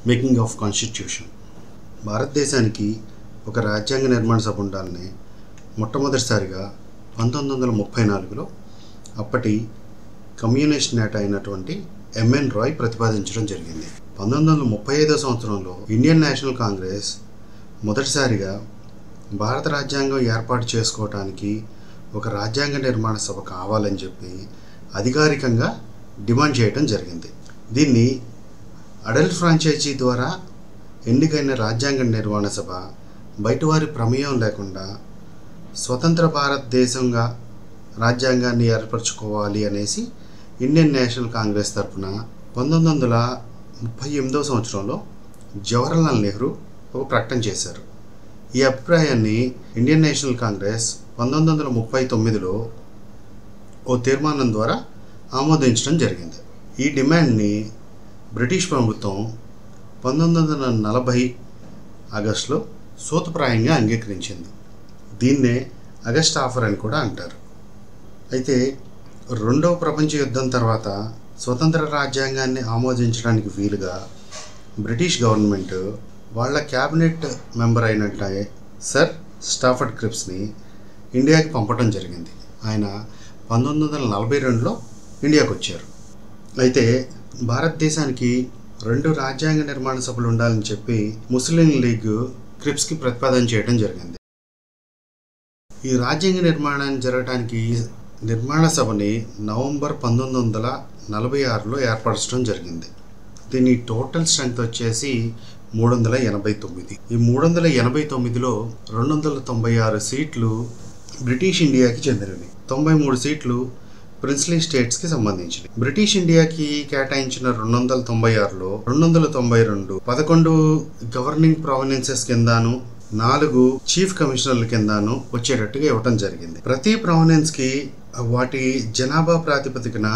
Making of constitution. భారతదేశానికి ఒక రాజ్యాంగ నిర్మాణ సభ ఉండాలని మొట్టమొదటిసారిగా 1934లో అప్పటి కమ్యూనిస్ట్ నేత అయినటువంటి ఎంఎన్ రాయ్ ప్రతిపాదించడం జరిగింది. 1935వ సంవత్సరంలో ఇండియన్ నేషనల్ కాంగ్రెస్ మొదటిసారిగా భారత రాజ్యాంగం ఏర్పాటు చేసుకోవటానికి ఒక రాజ్యాంగ నిర్మాణ సభ కావాలని చెప్పి అధికారికంగా డిమాండ్ చేయడం జరిగింది. దీన్ని అడల్ట్ ఫ్రాంచైజీ ద్వారా ఎన్నికైన రాజ్యాంగ నిర్మాణ సభ బయటవారి ప్రమేయం లేకుండా స్వతంత్ర భారతదేశంగా రాజ్యాంగాన్ని ఏర్పరచుకోవాలి అనేసి ఇండియన్ నేషనల్ కాంగ్రెస్ తరఫున 1938వ సంవత్సరంలో జవహర్లాల్ నెహ్రూ ఒక ప్రకటన చేశారు. ఈ అభిప్రాయాన్ని ఇండియన్ నేషనల్ కాంగ్రెస్ 1939లో ఓ తీర్మానం ద్వారా ఆమోదించడం జరిగింది. ఈ డిమాండ్ని బ్రిటిష్ ప్రభుత్వం 1940 ఆగస్టులో సూత్రప్రాయంగా అంగీకరించింది. దీన్నే ఆగస్ట్ ఆఫర్ అని కూడా అంటారు. అయితే రెండవ ప్రపంచ యుద్ధం తర్వాత స్వతంత్ర రాజ్యాంగాన్ని ఆమోదించడానికి వీలుగా బ్రిటిష్ గవర్నమెంట్ వాళ్ళ క్యాబినెట్ మెంబర్ అయినట్టే సర్ స్టాఫర్డ్ క్రిప్స్ని ఇండియాకి పంపడం జరిగింది. ఆయన 1942లో ఇండియాకు వచ్చారు. అయితే భారతదేశానికి 2 రాజ్యాంగ నిర్మాణ సభలు ఉండాలని చెప్పి ముస్లిం లీగ్ క్రిప్స్కి ప్రతిపాదన చేయడం జరిగింది. ఈ రాజ్యాంగ నిర్మాణం జరగడానికి నిర్మాణ సభని నవంబర్ 1946లో ఏర్పరచడం జరిగింది. దీని టోటల్ స్ట్రెంగ్త్ వచ్చేసి 389. ఈ 389లో 296 సీట్లు బ్రిటిష్ ఇండియాకి చెందినవి, 93 సీట్లు ప్రిన్స్లీ స్టేట్స్కి సంబంధించినవి. బ్రిటిష్ ఇండియాకి కేటాయించిన 296లో 292 11 గవర్నింగ్ ప్రావినెన్సెస్ కిందను 4 చీఫ్ కమిషనర్ల కిందను వచ్చేటట్టుగా ఇవ్వటం జరిగింది. ప్రతి ప్రావినెన్స్కి వాటి జనాభా ప్రాతిపదికన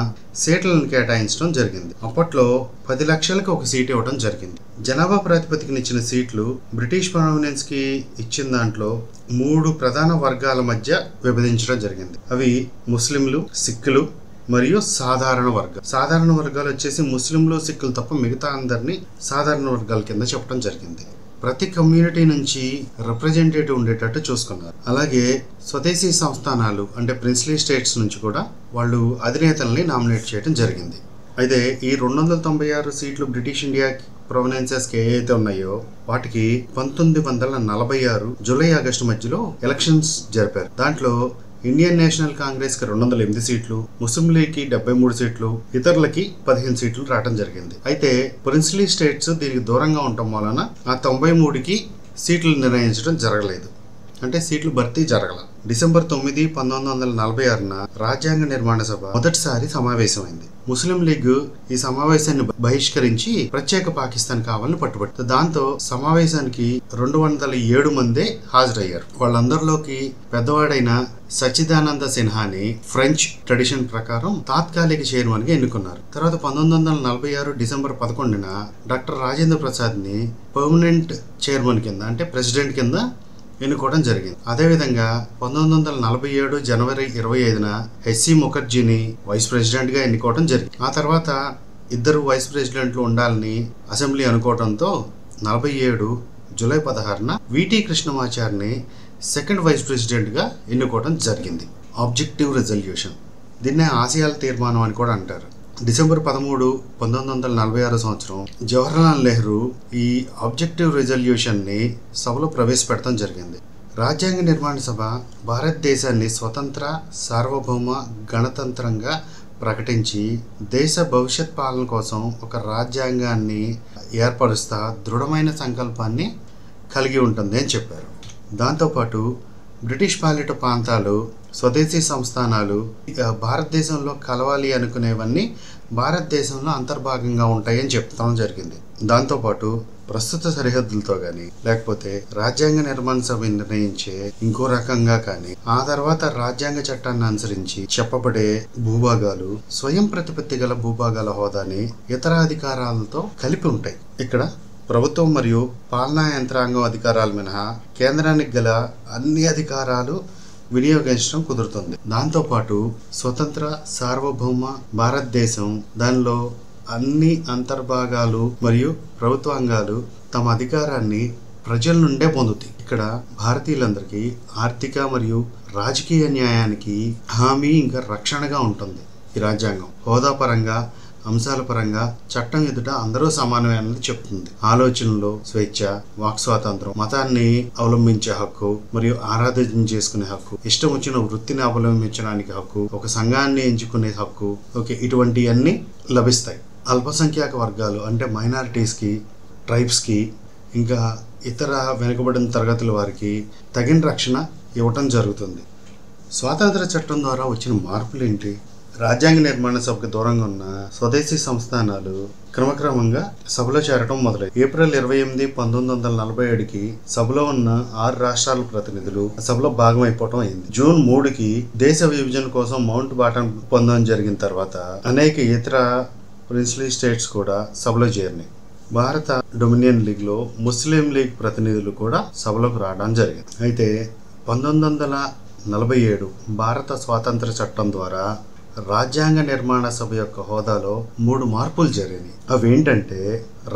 సీట్లను కేటాయించడం జరిగింది. అప్పట్లో 10 లక్షలకు ఒక సీట్ ఇవ్వడం జరిగింది. జనాభా ప్రాతిపదికన ఇచ్చిన సీట్లు బ్రిటిష్ ప్రావినెన్స్కి ఇచ్చిన దాంట్లో 3 ప్రధాన వర్గాల మధ్య విభజించడం జరిగింది. అవి ముస్లింలు, సిక్కులు మరియు సాధారణ వర్గాలు. సాధారణ వర్గాలు వచ్చేసి ముస్లింలు, సిక్కులు తప్ప మిగతా అందరినీ సాధారణ వర్గాల కింద చెప్పడం జరిగింది. ప్రతి కమ్యూనిటీ నుంచి రిప్రజెంటేటివ్ ఉండేటట్టు చూసుకున్నారు. అలాగే స్వదేశీ సంస్థానాలు అంటే ప్రిన్స్లీ స్టేట్స్ నుంచి కూడా వాళ్ళు అధినేతల్ని నామినేట్ చేయడం జరిగింది. అయితే ఈ 296 సీట్లు బ్రిటిష్ ఇండియా ప్రొవినెన్సెస్కి ఏవైతే ఉన్నాయో వాటికి 1946 జూలై ఆగస్టు మధ్యలో ఎలక్షన్స్ జరిపారు. దాంట్లో ఇండియన్ నేషనల్ కాంగ్రెస్కి 208 సీట్లు, ముస్లిం లీగ్కి 73 సీట్లు, ఇతరులకి 15 సీట్లు రావడం జరిగింది. అయితే ప్రిన్స్లీ స్టేట్స్ దీనికి దూరంగా ఉండటం వలన ఆ 93కి సీట్లు నిర్ణయించడం జరగలేదు, అంటే సీట్లు భర్తీ జరగల. డిసెంబర్ 9, 1946న రాజ్యాంగ నిర్మాణ సభ మొదటిసారి సమావేశమైంది. ముస్లిం లీగ్ ఈ సమావేశాన్ని బహిష్కరించి ప్రత్యేక పాకిస్తాన్ కావాలని పట్టుబట్టింది. దాంతో సమావేశానికి 207 మందే హాజరయ్యారు. వాళ్ళందరిలోకి పెద్దవాడైన సచ్చిదానంద సిన్హాని ఫ్రెంచ్ ట్రెడిషన్ ప్రకారం తాత్కాలిక చైర్మన్ గా ఎన్నుకున్నారు. తర్వాత 1946 డిసెంబర్ 11న డాక్టర్ రాజేంద్ర ప్రసాద్ ని పర్మనెంట్ చైర్మన్ కింద అంటే ప్రెసిడెంట్ కింద ఎన్నుకోవడం జరిగింది. అదేవిధంగా 1947 జనవరి 25న హెచ్సి ముఖర్జీని వైస్ ప్రెసిడెంట్ గా ఎన్నుకోవడం జరిగింది. ఆ తర్వాత 2 వైస్ ప్రెసిడెంట్లు ఉండాలని అసెంబ్లీ అనుకోవడంతో 47 జూలై 16న విటి కృష్ణమాచార్ని సెకండ్ వైస్ ప్రెసిడెంట్ గా ఎన్నుకోవడం జరిగింది. ఆబ్జెక్టివ్ రెజల్యూషన్, దీన్నే ఆశయాల తీర్మానం అని కూడా అంటారు. డిసెంబర్ 13, 1946 సంవత్సరం జవహర్లాల్ నెహ్రూ ఈ ఆబ్జెక్టివ్ రెజల్యూషన్ని సభలో ప్రవేశపెట్టడం జరిగింది. రాజ్యాంగ నిర్మాణ సభ భారతదేశాన్ని స్వతంత్ర, సార్వభౌమ, గణతంత్రంగా ప్రకటించి దేశ భవిష్యత్ పాలన కోసం ఒక రాజ్యాంగాన్ని ఏర్పరుస్తా దృఢమైన సంకల్పాన్ని కలిగి ఉంటుంది అని చెప్పారు. దాంతోపాటు బ్రిటిష్ పాలిట ప్రాంతాలు, స్వదేశీ సంస్థానాలు భారతదేశంలో కలవాలి అనుకునేవన్నీ భారతదేశంలో అంతర్భాగంగా ఉంటాయని చెప్తాం జరిగింది. దాంతోపాటు ప్రస్తుత సరిహద్దులతో కానీ లేకపోతే రాజ్యాంగ నిర్మాణ సభ నిర్ణయించే ఇంకో రకంగా కానీ ఆ తర్వాత రాజ్యాంగ చట్టాన్ని అనుసరించి చెప్పబడే భూభాగాలు స్వయం ప్రతిపత్తి గల భూభాగాల హోదాని ఇతర అధికారాలతో కలిపి ఉంటాయి. ఇక్కడ ప్రభుత్వం మరియు పాలనా యంత్రాంగం అధికారాలు మినహా కేంద్రానికి గల అన్ని అధికారాలు వినియోగించడం కుదురుతుంది. దాంతోపాటు స్వతంత్ర, సార్వభౌమ భారతదేశం, దానిలో అన్ని అంతర్భాగాలు మరియు ప్రభుత్వాంగాలు తమ అధికారాన్ని ప్రజల నుండే పొందుతాయి. ఇక్కడ భారతీయులందరికీ ఆర్థిక మరియు రాజకీయ న్యాయానికి హామీ ఇంకా రక్షణగా ఉంటుంది. ఈ రాజ్యాంగం హోదా పరంగా, అంశాల పరంగా చట్టం ఎదుట అందరూ సమానమే అన్నది చెప్తుంది. ఆలోచనలో స్వేచ్ఛ, వాక్ స్వాతంత్రం, మతాన్ని అవలంబించే హక్కు మరియు ఆరాధన చేసుకునే హక్కు, ఇష్టం వచ్చిన వృత్తిని అవలంబించడానికి హక్కు, ఒక సంఘాన్ని ఎంచుకునే హక్కు, ఇటువంటివన్నీ లభిస్తాయి. అల్పసంఖ్యాక వర్గాలు అంటే మైనారిటీస్కి, ట్రైబ్స్కి, ఇంకా ఇతర వెనుకబడిన తరగతుల వారికి తగిన రక్షణ ఇవ్వటం జరుగుతుంది. స్వాతంత్ర చట్టం ద్వారా వచ్చిన మార్పులు ఏంటి? రాజ్యాంగ నిర్మాణ సభకు దూరంగా ఉన్న స్వదేశీ సంస్థానాలు క్రమక్రమంగా సభలో చేరటం మొదలైంది. ఏప్రిల్ 28, 1947కి సభలో ఉన్న 6 రాష్ట్రాల ప్రతినిధులు సభలో భాగమైపోవటం అయింది. జూన్ 3కి దేశ విభజన కోసం మౌంట్ బాటన్ ఒప్పందం జరిగిన తర్వాత అనేక ఇతర ప్రిన్స్లీ స్టేట్స్ కూడా సభలో చేరినాయి. భారత డొమినియన్ లీగ్లో ముస్లిం లీగ్ ప్రతినిధులు కూడా సభలోకి రావడం జరిగింది. అయితే 1947 భారత స్వాతంత్ర చట్టం ద్వారా రాజ్యాంగ నిర్మాణ సభ యొక్క హోదాలో 3 మార్పులు జరిగినాయి. అవేంటంటే,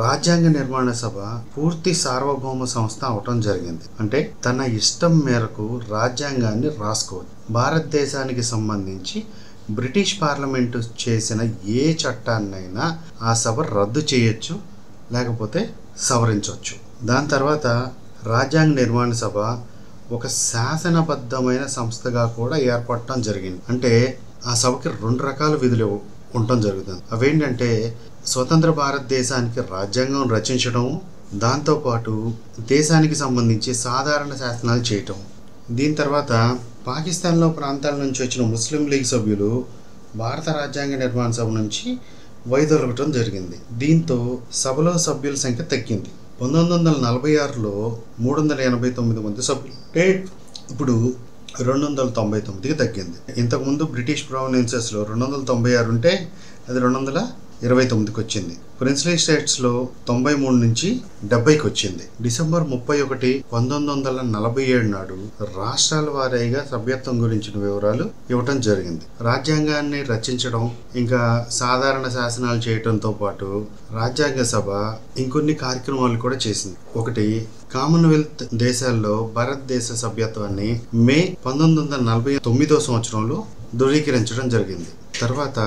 రాజ్యాంగ నిర్మాణ సభ పూర్తి సార్వభౌమ సంస్థ అవటం జరిగింది. అంటే తన ఇష్టం మేరకు రాజ్యాంగాన్ని రాసుకోవచ్చు. భారతదేశానికి సంబంధించి బ్రిటిష్ పార్లమెంటు చేసిన ఏ చట్టాన్నైనా ఆ సభ రద్దు చేయొచ్చు, లేకపోతే సవరించవచ్చు. దాని తర్వాత రాజ్యాంగ నిర్మాణ సభ ఒక శాసనబద్ధమైన సంస్థగా కూడా ఏర్పడటం జరిగింది. అంటే ఆ సభకి 2 రకాల విధులు ఉండటం జరుగుతుంది. అవేంటంటే, స్వతంత్ర భారతదేశానికి రాజ్యాంగం రచించడం, దాంతోపాటు దేశానికి సంబంధించి సాధారణ శాసనాలు చేయటం. దీని తర్వాత పాకిస్తాన్లో ప్రాంతాల నుంచి వచ్చిన ముస్లిం లీగ్ సభ్యులు భారత రాజ్యాంగ నిర్మాణ సభ నుంచి వైదొలగటం జరిగింది. దీంతో సభలో సభ్యుల సంఖ్య తగ్గింది. 1946లో 389 మంది సభ్యులు ఇప్పుడు 299కి తగ్గింది. ఇంతకుముందు బ్రిటిష్ ప్రావిన్సెస్లో 296 ఉంటే అది 229కి వచ్చింది. ప్రిన్స్లీ స్టేట్స్లో 93 నుంచి 70కి వచ్చింది. డిసెంబర్ 31, 1947 నాడు రాష్ట్రాల వారీగా సభ్యత్వం గురించిన వివరాలు ఇవ్వటం జరిగింది. రాజ్యాంగాన్ని రచించడం, ఇంకా సాధారణ శాసనాలు చేయడంతో పాటు రాజ్యాంగ సభ ఇంకొన్ని కార్యక్రమాలు కూడా చేసింది. ఒకటి, కామన్వెల్త్ దేశాల్లో భారతదేశ సభ్యత్వాన్ని మే 1949 సంవత్సరంలో ధృవీకరించడం జరిగింది. తర్వాత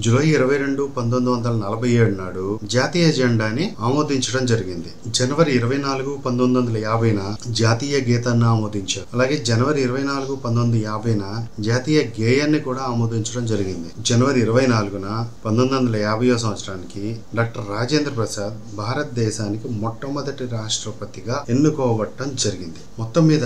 జూలై 22, 1947 నాడు జాతీయ జెండాని ఆమోదించడం జరిగింది. జనవరి 24, 1950న జాతీయ గీతాన్ని ఆమోదించారు. అలాగే జనవరి 24, 1950న జాతీయ గేయాన్ని కూడా ఆమోదించడం జరిగింది. జనవరి 24న 1950వ సంవత్సరానికి డాక్టర్ రాజేంద్ర ప్రసాద్ భారతదేశానికి మొట్టమొదటి రాష్ట్రపతిగా ఎన్నుకోవటం జరిగింది. మొత్తం మీద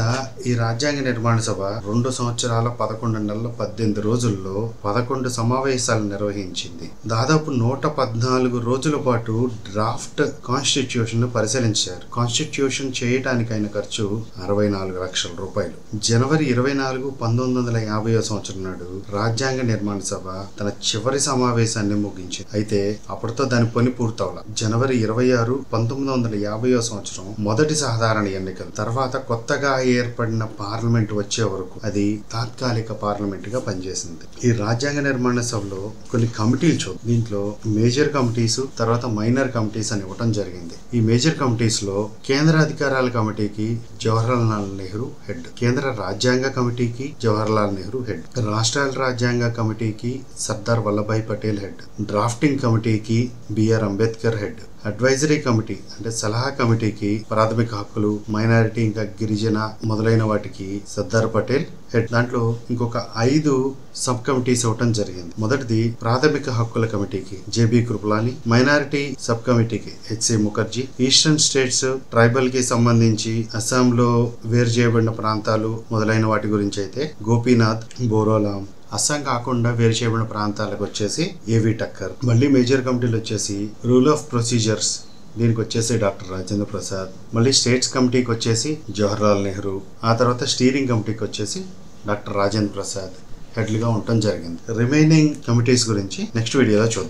ఈ రాజ్యాంగ నిర్మాణ సభ 2 సంవత్సరాల 11 నెలల 18 రోజుల్లో 11 సమావేశాలు నిర్వహించింది. దాదాపు 114 రోజుల పాటు డ్రాఫ్ట్ కాన్స్టిట్యూషన్ ను పరిశీలించారు. కాన్స్టిట్యూషన్ చేయడానికి అయిన ఖర్చు 64 లక్షల రూపాయలు. జనవరి 24, 1950వ సంవత్సరం నాడు రాజ్యాంగ నిర్మాణ సభ తన చివరి సమావేశాన్ని ముగించింది. అయితే అప్పటితో దాని పని పూర్తవల. జనవరి 26, 1950వ సంవత్సరం మొదటి సాధారణ ఎన్నికలు తర్వాత కొత్తగా ఏర్పడిన పార్లమెంట్ వచ్చే వరకు అది తాత్కాలిక పార్లమెంట్ గా పనిచేసింది. ఈ రాజ్యాంగ నిర్మాణ సభలో కొన్ని కమిటీలు చూద్దాం. దీంట్లో మేజర్ కమిటీస్, తర్వాత మైనర్ కమిటీస్ అని ఇవ్వటం జరిగింది. ఈ మేజర్ కమిటీస్ లో కేంద్ర అధికారాల కమిటీకి జవహర్లాల్ నెహ్రూ హెడ్, కేంద్ర రాజ్యాంగ కమిటీకి జవహర్లాల్ నెహ్రూ హెడ్, రాష్ట్రాల రాజ్యాంగ కమిటీకి సర్దార్ వల్లభాయ్ పటేల్ హెడ్, డ్రాఫ్టింగ్ కమిటీకి BR Ambedkar head, advisory committee అంటే సలహా కమిటీకి ప్రాథమిక హక్కులు, మైనారిటీ, ఇంకా గిరిజన మొదలైన వాటికి సర్దార్ పటేల్ హెడ్. దాంట్లో ఇంకొక 5 సబ్ కమిటీస్ ఇవ్వటం జరిగింది. మొదటిది ప్రాథమిక హక్కుల కమిటీకి జేబీ కృపలాని, మైనారిటీ సబ్ కమిటీకి HC Mukherjee, eastern states tribal కి సంబంధించి అస్సాంలో వేరు చేయబడిన ప్రాంతాలు మొదలైన వాటి గురించి అయితే గోపీనాథ్ బోరోలాం, అస్సాం కాకుండా వేరు చేయబడిన ప్రాంతాలకు వచ్చేసి ఏవి టక్కర్. మళ్ళీ మేజర్ కమిటీలు వచ్చేసి రూల్ ఆఫ్ ప్రొసీజర్స్, దీనికి వచ్చేసి డాక్టర్ రాజేంద్ర ప్రసాద్. మళ్ళీ స్టేట్స్ కమిటీకి వచ్చేసి జవహర్లాల్ నెహ్రూ. ఆ తర్వాత స్టీరింగ్ కమిటీకి వచ్చేసి డాక్టర్ రాజేంద్ర ప్రసాద్ హెడ్లుగా ఉండటం జరిగింది. రిమైనింగ్ కమిటీస్ గురించి నెక్స్ట్ వీడియోలో చూద్దాం.